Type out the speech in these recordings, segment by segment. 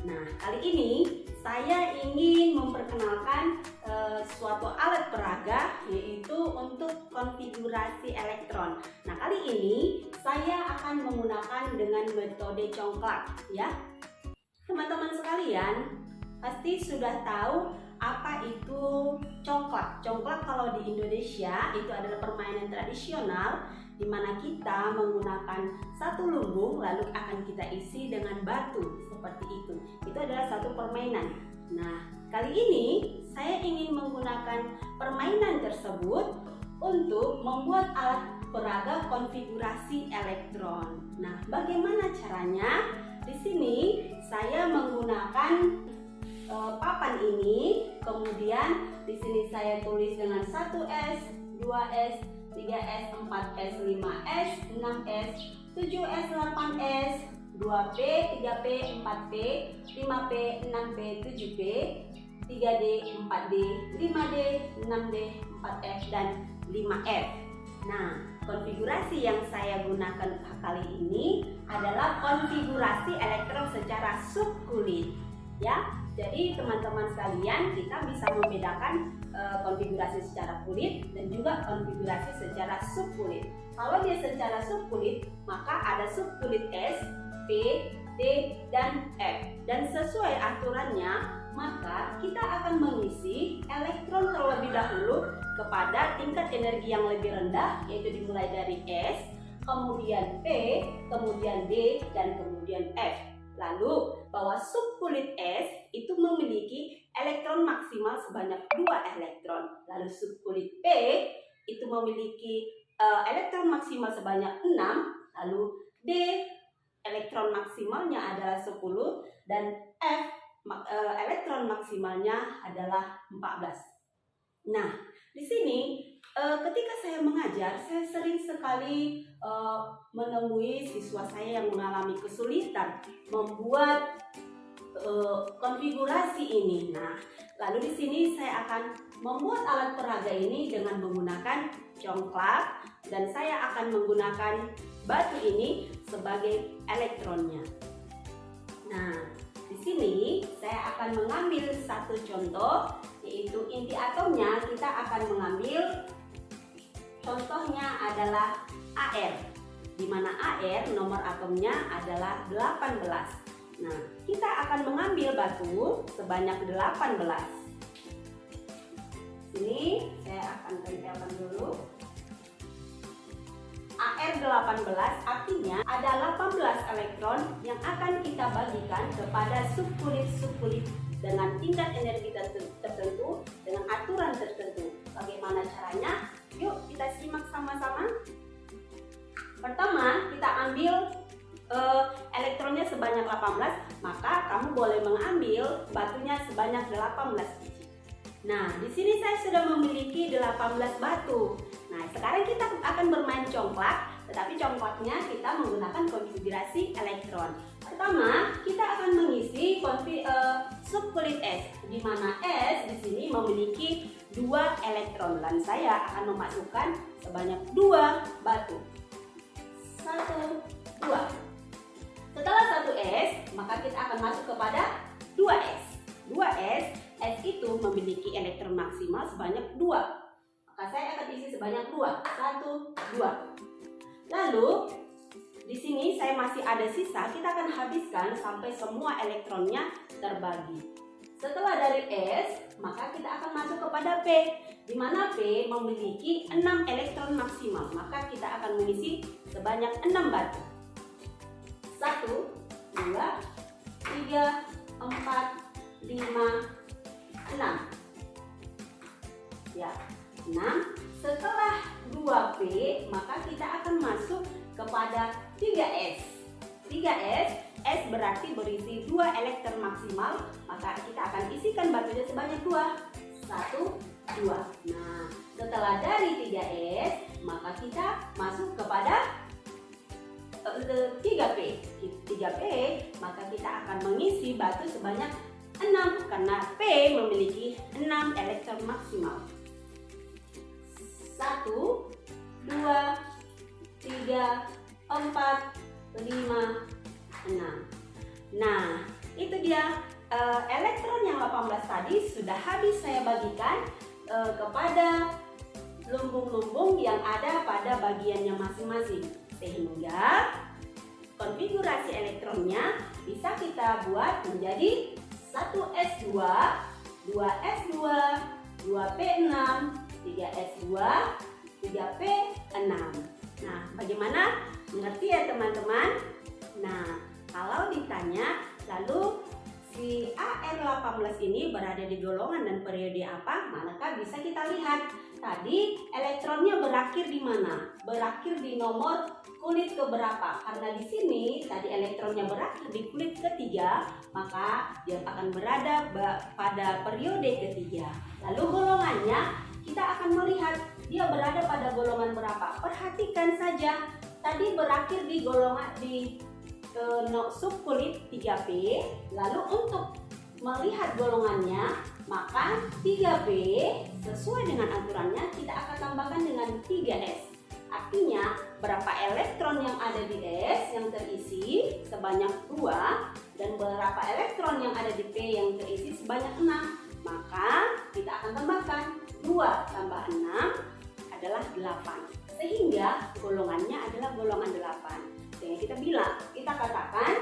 Nah, kali ini saya ingin memperkenalkan suatu alat peraga, yaitu untuk konfigurasi elektron. Nah, kali ini saya akan menggunakan dengan metode congklak, ya. Teman-teman sekalian pasti sudah tahu apa itu congklak. Congklak kalau di Indonesia itu adalah permainan tradisional di mana kita menggunakan satu lumbung lalu akan kita isi dengan batu seperti itu. Itu adalah satu permainan. Nah, kali ini saya ingin menggunakan permainan tersebut untuk membuat alat peraga konfigurasi elektron. Nah, bagaimana caranya? Di sini saya menggunakan papan ini, kemudian di sini saya tulis dengan 1S, 2S, 3S, 4S, 5S, 6S, 7S, 8S, 2P, 3P, 4P, 5P, 6P, 7P, 3D, 4D, 5D, 6D, 4F, dan 5F. Nah, konfigurasi yang saya gunakan kali ini adalah konfigurasi elektron secara subkulit, ya. Jadi teman-teman sekalian, kita bisa membedakan konfigurasi secara kulit dan juga konfigurasi secara subkulit. Kalau dia secara subkulit, maka ada subkulit S, P, D, dan F. Dan sesuai aturannya, maka kita akan mengisi elektron terlebih dahulu kepada tingkat energi yang lebih rendah, yaitu dimulai dari S, kemudian P, kemudian D, dan kemudian F. Lalu bahwa subkulit S itu memiliki elektron maksimal sebanyak 2 elektron. Lalu subkulit P itu memiliki elektron maksimal sebanyak 6. Lalu D elektron maksimalnya adalah 10 dan F elektron maksimalnya adalah 14. Nah, di sini ketika saya mengajar, saya sering sekali menemui siswa saya yang mengalami kesulitan membuat konfigurasi ini. Nah, lalu di sini saya akan membuat alat peraga ini dengan menggunakan congklak dan saya akan menggunakan batu ini sebagai elektronnya. Nah, di sini saya akan mengambil satu contoh, yaitu inti atomnya. Kita akan mengambil contohnya adalah AR, di mana AR nomor atomnya adalah 18. Nah, kita akan mengambil batu sebanyak 18. Sini saya akan tempelkan dulu. AR 18 artinya ada 18 elektron yang akan kita bagikan kepada subkulit-subkulit dengan tingkat energi tertentu, dengan aturan tertentu. Bagaimana caranya? Yuk kita simak sama-sama. Pertama, kita ambil elektronnya sebanyak 18, maka kamu boleh mengambil batunya sebanyak 18 biji. Nah, di sini saya sudah memiliki 18 batu. Nah, sekarang kita akan bermain congklak, tetapi congklaknya kita menggunakan konfigurasi elektron. Pertama, kita akan mengisi subkulit S, di mana S di sini memiliki 2 elektron dan saya akan memasukkan sebanyak 2 batu. 1, 2. Setelah 1S, maka kita akan masuk kepada 2S. 2S, S itu memiliki elektron maksimal sebanyak 2. Maka saya akan isi sebanyak 2. 1, 2. Lalu di sini saya masih ada sisa, kita akan habiskan sampai semua elektronnya terbagi. Setelah dari S, maka kita akan masuk kepada P, di mana P memiliki 6 elektron maksimal, maka kita akan mengisi sebanyak 6 batu. 1, 2, 3, 4, 5, 6. Ya, 6. Setelah 2P, maka kita akan masuk kepada 3S. 3S, S berarti berisi 2 elektron maksimal, maka kita akan isikan batunya sebanyak 2. 1, 2. Nah, setelah dari 3S, maka kita masuk kepada 3P. 3P, maka kita akan mengisi batu sebanyak 6 karena P memiliki 6 elektron maksimal. 1, 2, 3, 4, 5, 6. Nah, itu dia elektron yang 18 tadi sudah habis saya bagikan kepada lumbung-lumbung yang ada pada bagiannya masing-masing, sehingga konfigurasi elektronnya bisa kita buat menjadi 1s2, 2s2, 2p6, 3s2, 3p6. Nah, bagaimana? Mengerti ya teman-teman? Nah, kalau ditanya lalu si AR18 ini berada di golongan dan periode apa? Maka bisa kita lihat tadi elektronnya berakhir di mana? Berakhir di nomor kulit keberapa? Karena di sini tadi elektronnya berakhir di kulit ketiga, maka dia akan berada pada periode ketiga. Lalu golongannya kita akan melihat dia berada pada golongan berapa. Perhatikan saja tadi berakhir di golongan subkulit 3P. Lalu untuk melihat golongannya, maka 3P sesuai dengan aturannya kita akan tambahkan dengan 3S. Artinya berapa elektron yang ada di S yang terisi sebanyak 2 dan berapa elektron yang ada di P yang terisi sebanyak 6. Maka kita akan tambahkan 2 tambah 6 adalah 8. Sehingga golongannya adalah golongan 8. Sehingga kita katakan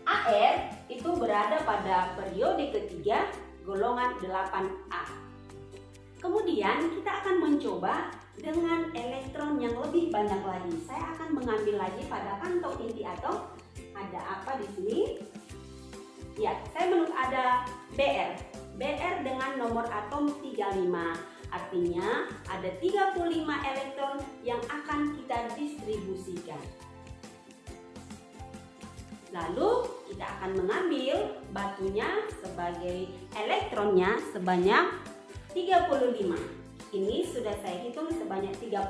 AR itu berada pada periode ketiga golongan 8A. Kemudian kita akan mencoba dengan elektron yang lebih banyak lagi. Saya akan mengambil lagi pada kantong inti atom. Ada apa di sini? Ya, saya ada BR. BR dengan nomor atom 35. Artinya ada 35 elektron yang akan kita distribusikan. Lalu kita akan mengambil batunya sebagai elektronnya sebanyak 35. Ini sudah saya hitung sebanyak 35.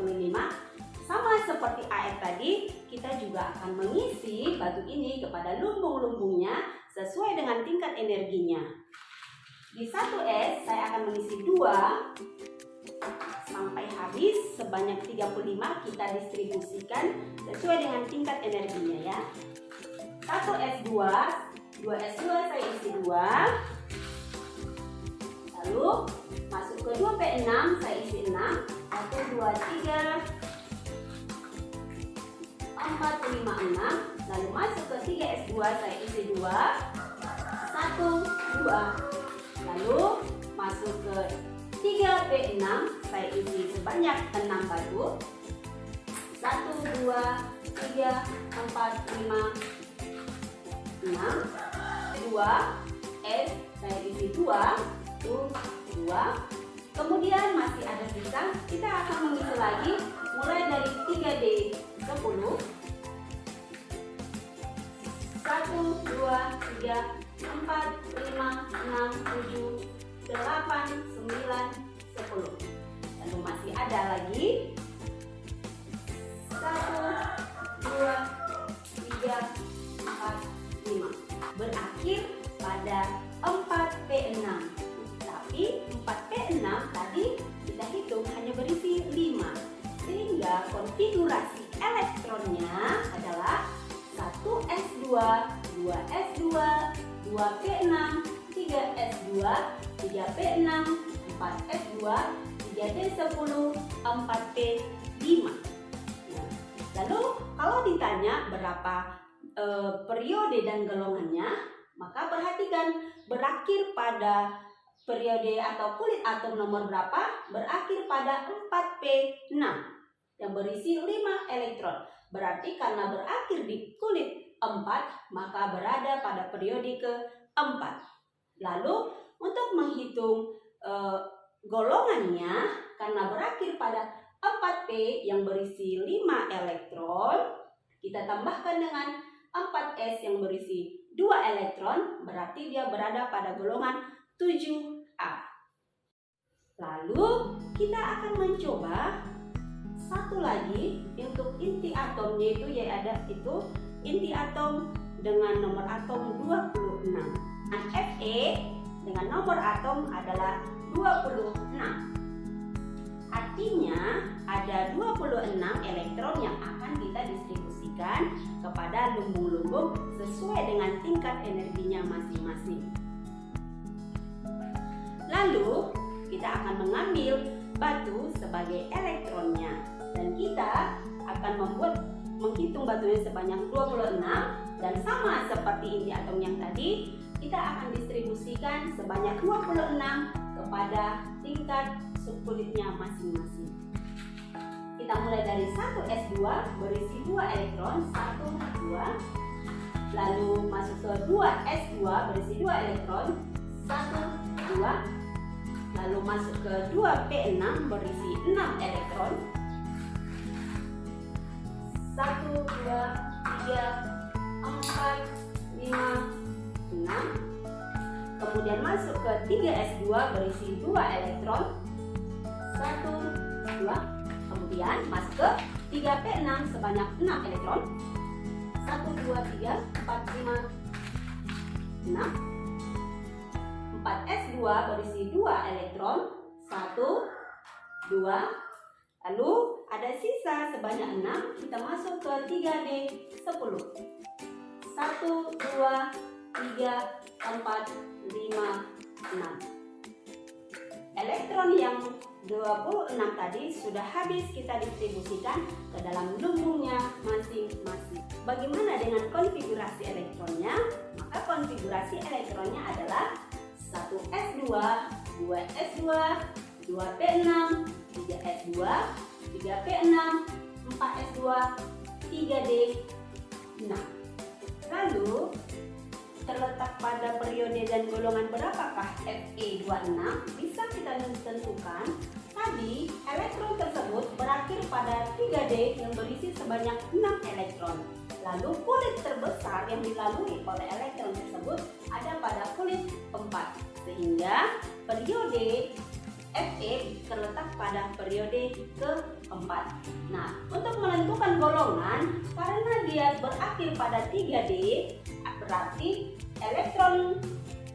Sama seperti AR tadi, kita juga akan mengisi batu ini kepada lumbung-lumbungnya sesuai dengan tingkat energinya. Di 1S saya akan mengisi 2 sampai habis sebanyak 35, kita distribusikan sesuai dengan tingkat energinya ya. 1S2, 2S2 saya isi 2. Lalu masuk ke 2P6 saya isi 6. 1, 2, 3, 4, 5, 6. Lalu masuk ke 3S2 saya isi 2. 1, 2. Lalu masuk ke 3P6 saya isi sebanyak 6 batu. 1, 2, 3, 4, 5, 6. 2S saya isi 2. 2. Kemudian masih ada sisa, kita akan mengisi lagi mulai dari 3D10. 1, 2, 3, 4, 5, 6, 7, 8, 9, 10. Lalu masih ada lagi 1, 2, 3, 4, 5. Berakhir pada 4P6. Tapi 4P6 tadi kita hitung hanya berisi 5. Sehingga konfigurasi elektronnya adalah 1S2, 2S2, 2P6, 3S2, 3P6, 4S2, 3D10, 4P5. Nah, lalu kalau ditanya berapa periode dan golongannya, maka perhatikan berakhir pada periode atau kulit atom nomor berapa? Berakhir pada 4P6 yang berisi 5 elektron. Berarti karena berakhir di kulit 4, maka berada pada periode ke-4. Lalu untuk menghitung golongannya, karena berakhir pada 4P yang berisi 5 elektron, kita tambahkan dengan 4S yang berisi 2 elektron, berarti dia berada pada golongan 7A. Lalu kita akan mencoba satu lagi untuk inti atomnya itu, yaitu inti atom dengan nomor atom 26. Nah, Fe dengan nomor atom adalah 26. Artinya ada 26 elektron yang akan kita distribusikan. didistribusikan kepada lumbung-lumbung sesuai dengan tingkat energinya masing-masing. Lalu kita akan mengambil batu sebagai elektronnya dan kita akan menghitung batunya sebanyak 26 dan sama seperti inti atom yang tadi, kita akan distribusikan sebanyak 26 kepada tingkat subunitnya masing-masing. Kita mulai dari 1s2 berisi 2 elektron, 1, 2. Lalu masuk ke 2s2 berisi 2 elektron, 1, 2. Lalu masuk ke 2p6 berisi 6 elektron, 1, 2, 3, 4, 5, 6. Kemudian masuk ke 3s2 berisi 2 elektron, 1, 2. Kemudian masuk ke 3p6 sebanyak 6 elektron, 1, 2, 3, 4, 5, 6. 4s2 berisi 2 elektron, 1, 2. Lalu ada sisa sebanyak 6, kita masuk ke 3d10. 1, 2, 3, 4, 5, 6. Elektron yang 26 tadi sudah habis kita distribusikan ke dalam lumbungnya masing-masing. Bagaimana dengan konfigurasi elektronnya? Maka konfigurasi elektronnya adalah 1s2, 2s2, 2p6, 3s2, 3p6, 4s2, 3d6. Lalu terletak pada periode dan golongan berapakah Fe26 bisa kita tentukan. Tadi elektron tersebut berakhir pada 3D yang berisi sebanyak 6 elektron. Lalu kulit terbesar yang dilalui oleh elektron tersebut ada pada kulit 4, sehingga periode Fe terletak pada periode keempat. Nah, untuk menentukan golongan, karena dia berakhir pada 3D, berarti elektron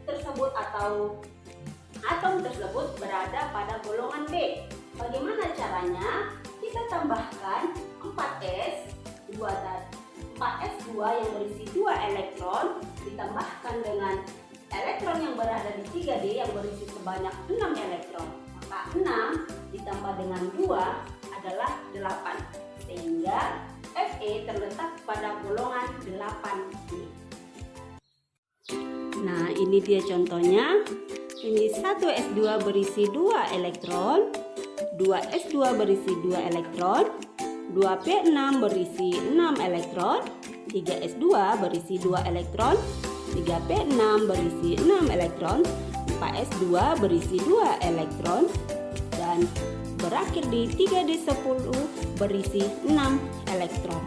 tersebut atau atom tersebut berada pada golongan B. Bagaimana caranya? Kita tambahkan 4s2 yang berisi 2 elektron ditambahkan dengan elektron yang berada di 3D yang berisi sebanyak 6 elektron. Maka 6 ditambah dengan 2 adalah 8, sehingga Fe terletak pada golongan 8B. Nah, ini dia contohnya. Ini 1s2 berisi 2 elektron, 2s2 berisi 2 elektron, 2p6 berisi 6 elektron, 3s2 berisi 2 elektron, 3p6 berisi 6 elektron, 4s2 berisi 2 elektron, dan berakhir di 3d10 berisi 6 elektron.